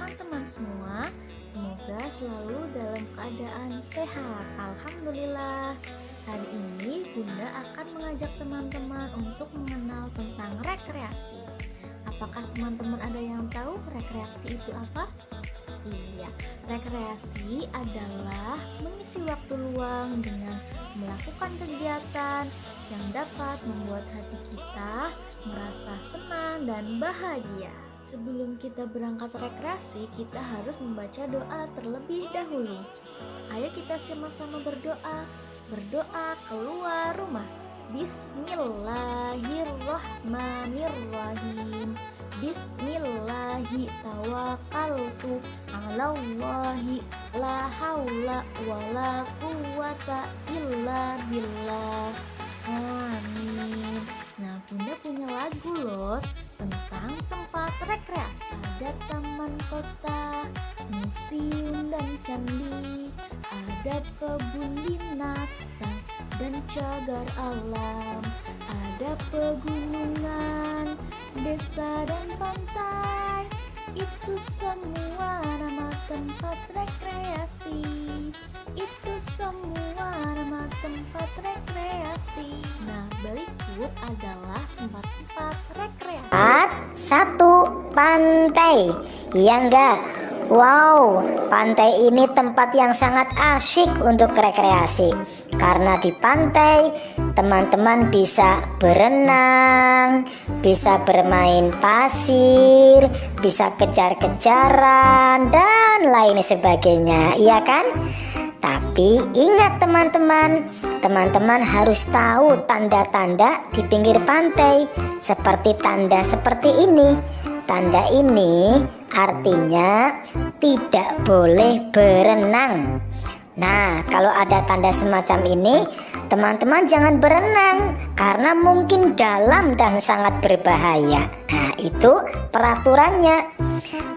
teman-teman semua. Semoga selalu dalam keadaan sehat. Alhamdulillah. Hari ini Bunda akan mengajak teman-teman untuk mengenal tentang rekreasi. Apakah teman-teman ada yang tahu rekreasi itu apa? Iya, rekreasi adalah mengisi waktu luang dengan melakukan kegiatan yang dapat membuat hati kita merasa senang dan bahagia. Sebelum kita berangkat rekreasi, kita harus membaca doa terlebih dahulu. Ayo kita sama-sama berdoa. Berdoa keluar rumah. Bismillahirrahmanirrahim. Bismillahi tawakkaltu 'alallahi la haula wala quwata illa billah. Amin. Nah, Bunda punya lagu loh tentang tempat rekreasi. Ada taman kota, museum dan candi, ada kebun binatang dan cagar alam, ada pegunungan, desa dan pantai. Itu semua nama tempat rekreasi. Itu semua nama tempat rekreasi. Nah, berikut adalah tempat-tempat rekreasi. Satu, pantai. Iya enggak? Wow, pantai ini tempat yang sangat asyik untuk rekreasi. Karena di pantai, teman-teman bisa berenang, bisa bermain pasir, bisa kejar-kejaran, dan lain sebagainya. Iya kan? Tapi ingat teman-teman harus tahu tanda-tanda di pinggir pantai. Seperti tanda seperti ini. Tanda ini artinya tidak boleh berenang. Nah, kalau ada tanda semacam ini, teman-teman jangan berenang karena mungkin dalam dan sangat berbahaya. Nah, itu peraturannya.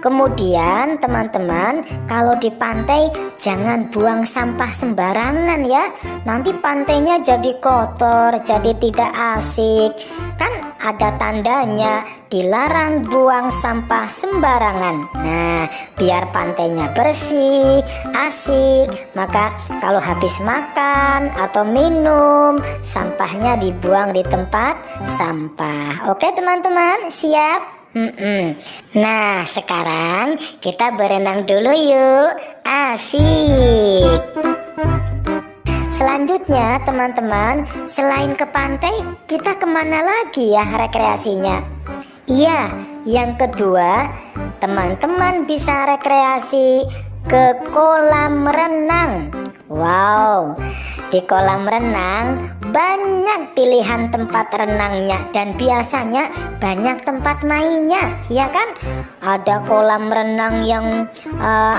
Kemudian teman-teman, kalau di pantai jangan buang sampah sembarangan ya. Nanti pantainya jadi kotor, jadi tidak asik. Kan ada tandanya, dilarang buang sampah sembarangan. Nah, biar pantainya bersih, asik, maka kalau habis makan atau minum, sampahnya dibuang di tempat sampah. Oke teman-teman, siap? Nah, sekarang kita berenang dulu yuk. Asik. Selanjutnya teman-teman, selain ke pantai, kita kemana lagi ya rekreasinya? Iya, yang kedua, teman-teman bisa rekreasi ke kolam renang. Wow, di kolam renang banyak pilihan tempat renangnya dan biasanya banyak tempat mainnya, ya kan? Ada kolam renang yang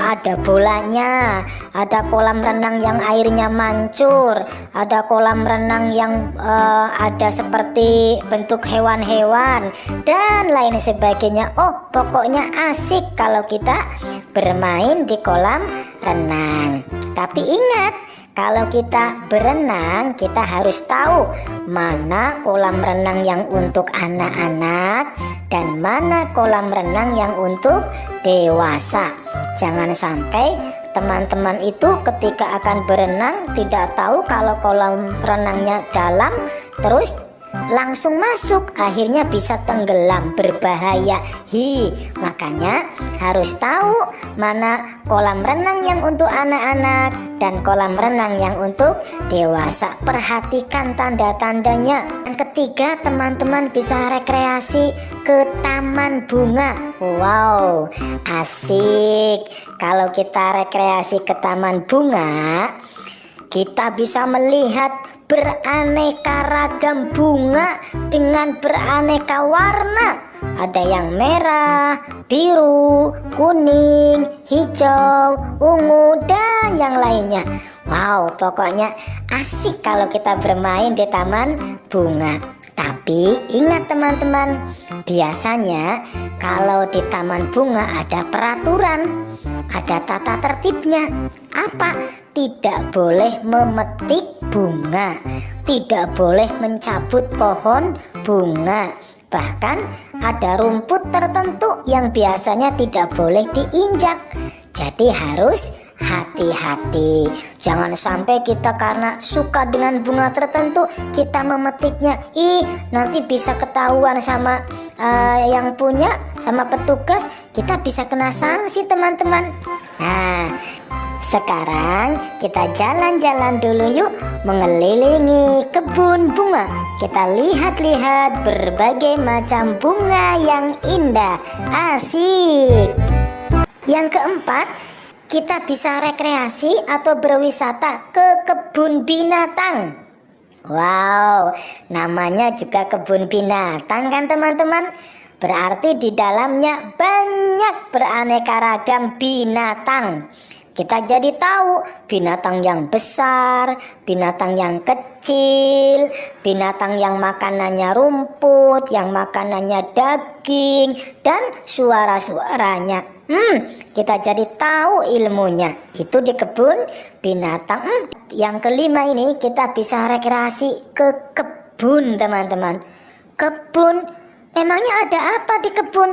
ada bolanya, ada kolam renang yang airnya mancur, ada kolam renang yang ada seperti bentuk hewan-hewan dan lain sebagainya. Oh, pokoknya asik kalau kita bermain di kolam renang. Tapi ingat, kalau kita berenang, kita harus tahu mana kolam renang yang untuk anak-anak dan mana kolam renang yang untuk dewasa. Jangan sampai teman-teman itu ketika akan berenang tidak tahu kalau kolam renangnya dalam, terus langsung masuk, akhirnya bisa tenggelam, berbahaya. Makanya harus tahu mana kolam renang yang untuk anak-anak dan kolam renang yang untuk dewasa. Perhatikan tanda-tandanya. Yang ketiga, teman-teman bisa rekreasi ke taman bunga. Wow, asik. Kalau kita rekreasi ke taman bunga, kita bisa melihat beraneka ragam bunga dengan beraneka warna. Ada yang merah, biru, kuning, hijau, ungu, dan yang lainnya. Wow, pokoknya asik kalau kita bermain di taman bunga. Tapi ingat teman-teman, biasanya kalau di taman bunga ada peraturan, ada tata tertibnya. Apa? Tidak boleh memetik bunga, tidak boleh mencabut pohon bunga. Bahkan ada rumput tertentu yang biasanya tidak boleh diinjak. Jadi harus hati-hati. Jangan sampai kita karena suka dengan bunga tertentu kita memetiknya. Nanti bisa ketahuan sama yang punya, sama petugas. Kita bisa kena sanksi, teman-teman. Nah, sekarang kita jalan-jalan dulu yuk, mengelilingi kebun bunga. Kita lihat-lihat berbagai macam bunga yang indah. Asik. Yang keempat, kita bisa rekreasi atau berwisata ke kebun binatang. Wow, namanya juga kebun binatang kan teman-teman? Berarti di dalamnya banyak beraneka ragam binatang. Kita jadi tahu binatang yang besar, binatang yang kecil, binatang yang makanannya rumput, yang makanannya daging, dan suara-suaranya. Kita jadi tahu ilmunya. Itu di kebun binatang. Yang kelima ini kita bisa rekreasi ke kebun, teman-teman. Kebun. Memangnya ada apa di kebun?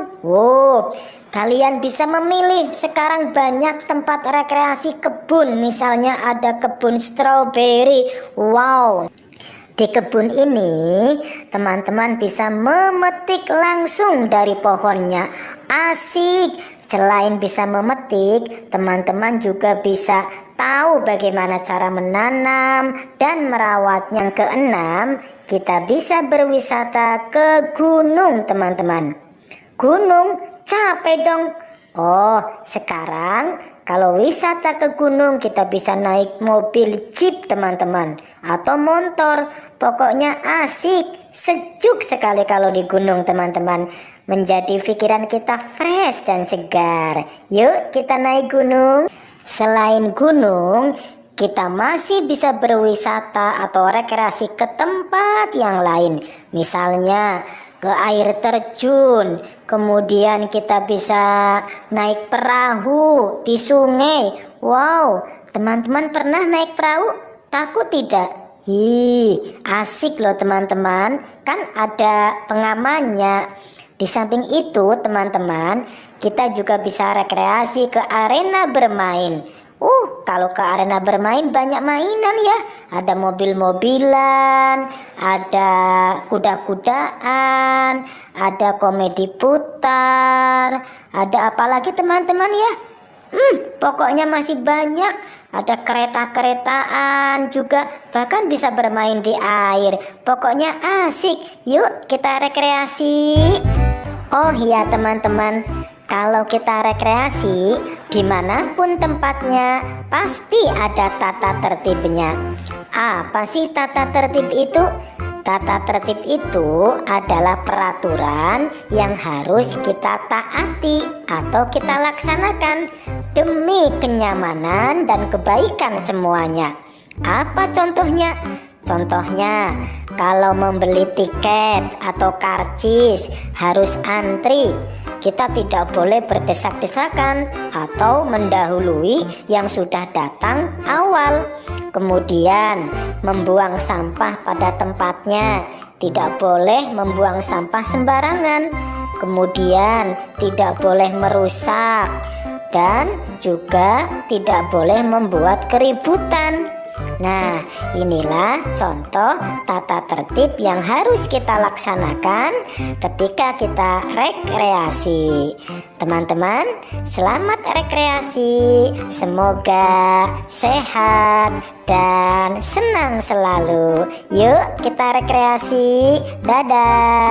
Kalian bisa memilih. Sekarang banyak tempat rekreasi kebun. Misalnya ada kebun stroberi. Wow. Di kebun ini teman-teman bisa memetik langsung dari pohonnya. Asik. Selain bisa memetik, teman-teman juga bisa tahu bagaimana cara menanam dan merawatnya. Yang keenam, kita bisa berwisata ke gunung, teman-teman. Gunung capek dong. Sekarang kalau wisata ke gunung kita bisa naik mobil jeep, teman-teman, atau motor. Pokoknya asik, sejuk sekali kalau di gunung, teman-teman. Menjadi pikiran kita fresh dan segar. Yuk kita naik gunung. Selain gunung, kita masih bisa berwisata atau rekreasi ke tempat yang lain. Misalnya ke air terjun. Kemudian kita bisa naik perahu di sungai. Wow, teman-teman pernah naik perahu? Takut tidak? Asik loh teman-teman. Kan ada pengamannya. Di samping itu teman-teman, kita juga bisa rekreasi ke arena bermain. Kalau ke arena bermain banyak mainan ya. Ada mobil-mobilan, ada kuda-kudaan, ada komedi putar, ada apa lagi teman-teman ya? Pokoknya masih banyak. Ada kereta-keretaan juga, bahkan bisa bermain di air. Pokoknya asik. Yuk kita rekreasi. Oh iya teman-teman, kalau kita rekreasi dimanapun tempatnya pasti ada tata tertibnya. Apa sih tata tertib itu? Tata tertib itu adalah peraturan yang harus kita taati atau kita laksanakan demi kenyamanan dan kebaikan semuanya. Apa contohnya? Contohnya, kalau membeli tiket atau karcis harus antri. Kita tidak boleh berdesak-desakan atau mendahului yang sudah datang awal. Kemudian, membuang sampah pada tempatnya. Tidak boleh membuang sampah sembarangan. Kemudian, tidak boleh merusak. Dan juga tidak boleh membuat keributan. Nah, inilah contoh tata tertib yang harus kita laksanakan ketika kita rekreasi. Teman-teman, selamat rekreasi. Semoga sehat dan senang selalu. Yuk kita rekreasi. Dadah.